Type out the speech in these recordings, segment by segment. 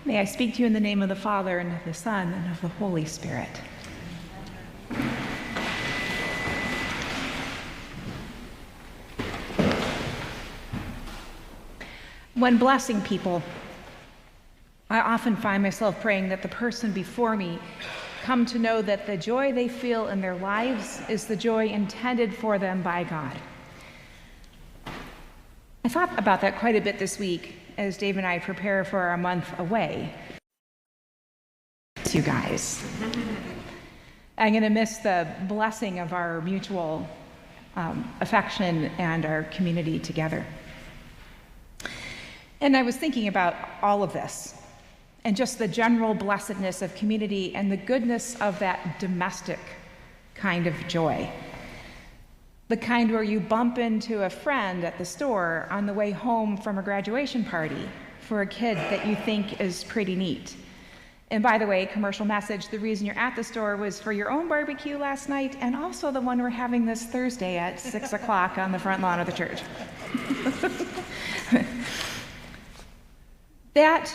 May I speak to you in the name of the Father, and of the Son, and of the Holy Spirit. When blessing people, I often find myself praying that the person before me come to know that the joy they feel in their lives is the joy intended for them by God. I thought about that quite a bit this week as Dave and I prepare for our month away. You guys. I'm going to miss the blessing of our mutual affection and our community together. And I was thinking about all of this and just the general blessedness of community and the goodness of that domestic kind of joy. The kind where you bump into a friend at the store on the way home from a graduation party for a kid that you think is pretty neat. And by the way, commercial message, the reason you're at the store was for your own barbecue last night and also the one we're having this Thursday at 6 o'clock on the front lawn of the church. That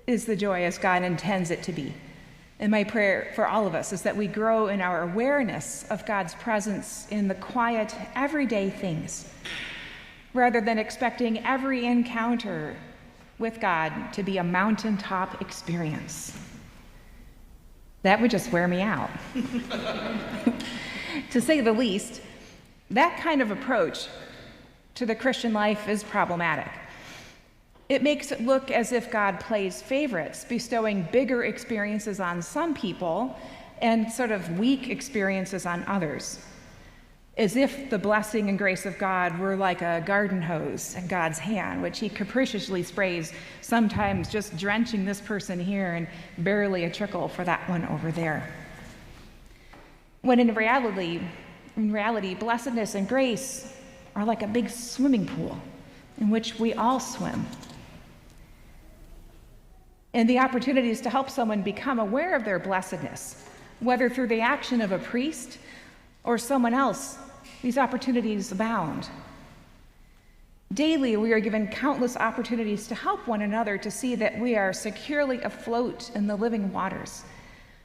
is the joy as God intends it to be. And my prayer for all of us is that we grow in our awareness of God's presence in the quiet, everyday things, rather than expecting every encounter with God to be a mountaintop experience. That would just wear me out. To say the least, that kind of approach to the Christian life is problematic. It makes it look as if God plays favorites, bestowing bigger experiences on some people and sort of weak experiences on others. As if the blessing and grace of God were like a garden hose in God's hand, which he capriciously sprays, sometimes just drenching this person here and barely a trickle for that one over there. When in reality, blessedness and grace are like a big swimming pool in which we all swim. And the opportunities to help someone become aware of their blessedness, whether through the action of a priest or someone else, these opportunities abound. Daily, we are given countless opportunities to help one another to see that we are securely afloat in the living waters,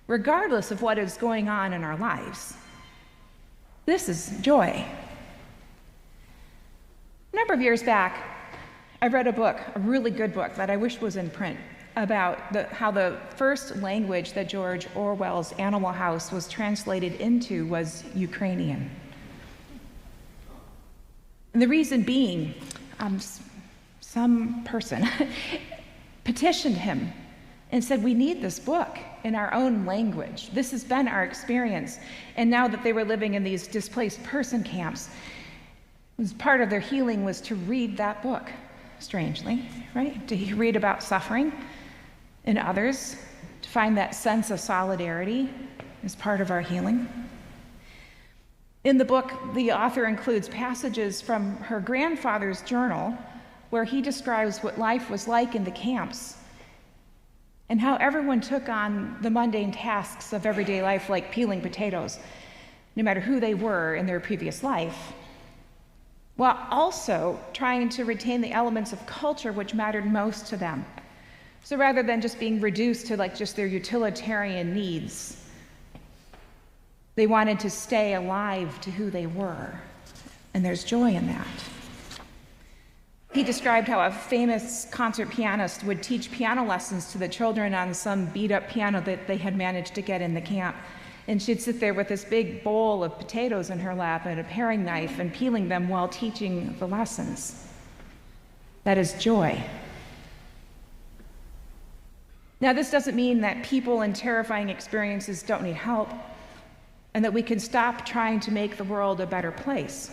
regardless of what is going on in our lives. This is joy. A number of years back, I read a book, a really good book that I wish was in print, about how the first language that George Orwell's Animal House was translated into was Ukrainian. And the reason being, some person petitioned him and said, we need this book in our own language. This has been our experience. And now that they were living in these displaced person camps, part of their healing was to read that book, strangely, right? To read about suffering in others, to find that sense of solidarity as part of our healing. In the book, the author includes passages from her grandfather's journal where he describes what life was like in the camps and how everyone took on the mundane tasks of everyday life, like peeling potatoes, no matter who they were in their previous life, while also trying to retain the elements of culture which mattered most to them. So rather than just being reduced to just their utilitarian needs, they wanted to stay alive to who they were, and there's joy in that. He described how a famous concert pianist would teach piano lessons to the children on some beat-up piano that they had managed to get in the camp, and she'd sit there with this big bowl of potatoes in her lap and a paring knife and peeling them while teaching the lessons. That is joy. Now, this doesn't mean that people in terrifying experiences don't need help and that we can stop trying to make the world a better place.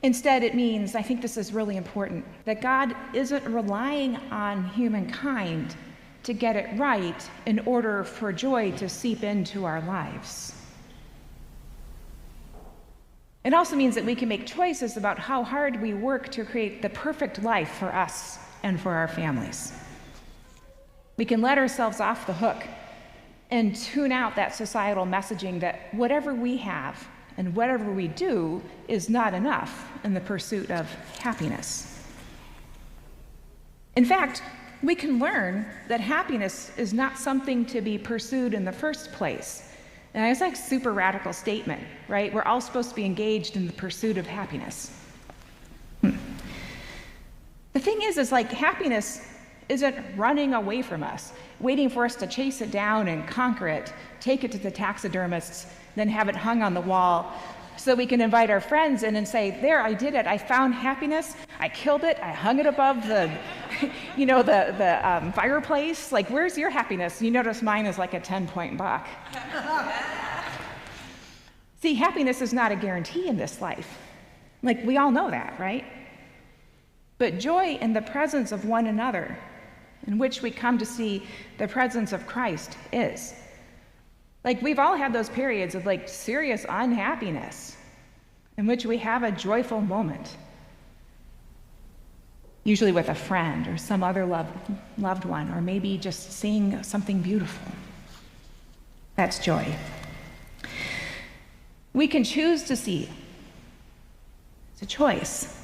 Instead, it means, I think this is really important, that God isn't relying on humankind to get it right in order for joy to seep into our lives. It also means that we can make choices about how hard we work to create the perfect life for us and for our families. We can let ourselves off the hook and tune out that societal messaging that whatever we have and whatever we do is not enough in the pursuit of happiness. In fact, we can learn that happiness is not something to be pursued in the first place. And it's like a super radical statement, right? We're all supposed to be engaged in the pursuit of happiness. The thing is like happiness isn't running away from us, waiting for us to chase it down and conquer it, take it to the taxidermists, then have it hung on the wall so we can invite our friends in and say, there, I did it. I found happiness. I killed it. I hung it above the, the fireplace. Like, where's your happiness? You notice mine is like a 10-point buck. See, happiness is not a guarantee in this life. Like, we all know that, right? But joy in the presence of one another, in which we come to see the presence of Christ, is. Like, we've all had those periods of like serious unhappiness in which we have a joyful moment, usually with a friend or some other loved one, or maybe just seeing something beautiful. That's joy. We can choose to see. It's a choice.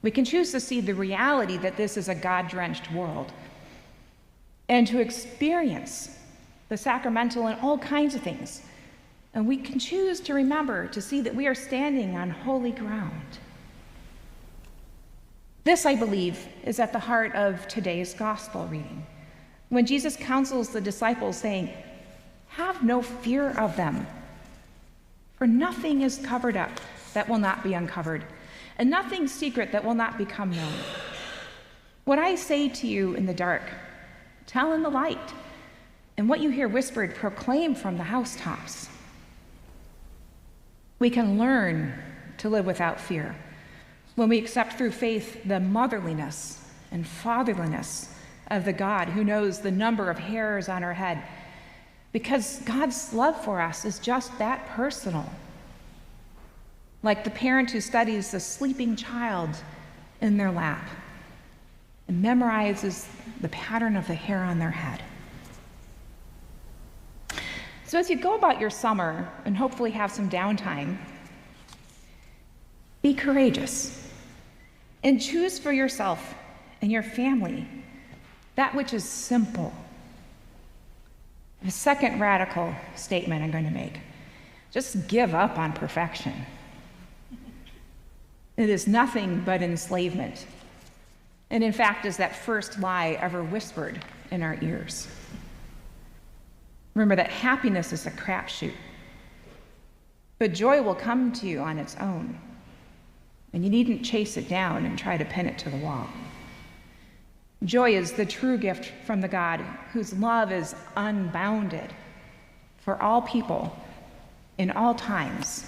We can choose to see the reality that this is a God-drenched world and to experience the sacramental and all kinds of things. And we can choose to remember to see that we are standing on holy ground. This, I believe, is at the heart of today's gospel reading, when Jesus counsels the disciples saying, "Have no fear of them, for nothing is covered up that will not be uncovered, and nothing secret that will not become known. What I say to you in the dark, tell in the light, and what you hear whispered, proclaim from the housetops." We can learn to live without fear when we accept through faith the motherliness and fatherliness of the God who knows the number of hairs on our head, because God's love for us is just that personal. Like the parent who studies the sleeping child in their lap and memorizes the pattern of the hair on their head. So as you go about your summer and hopefully have some downtime, be courageous and choose for yourself and your family that which is simple. The second radical statement I'm going to make: just give up on perfection. It is nothing but enslavement, and in fact is that first lie ever whispered in our ears. Remember that happiness is a crapshoot, but joy will come to you on its own, and you needn't chase it down and try to pin it to the wall. Joy is the true gift from the God whose love is unbounded for all people in all times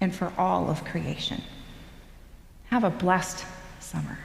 and for all of creation. Have a blessed summer.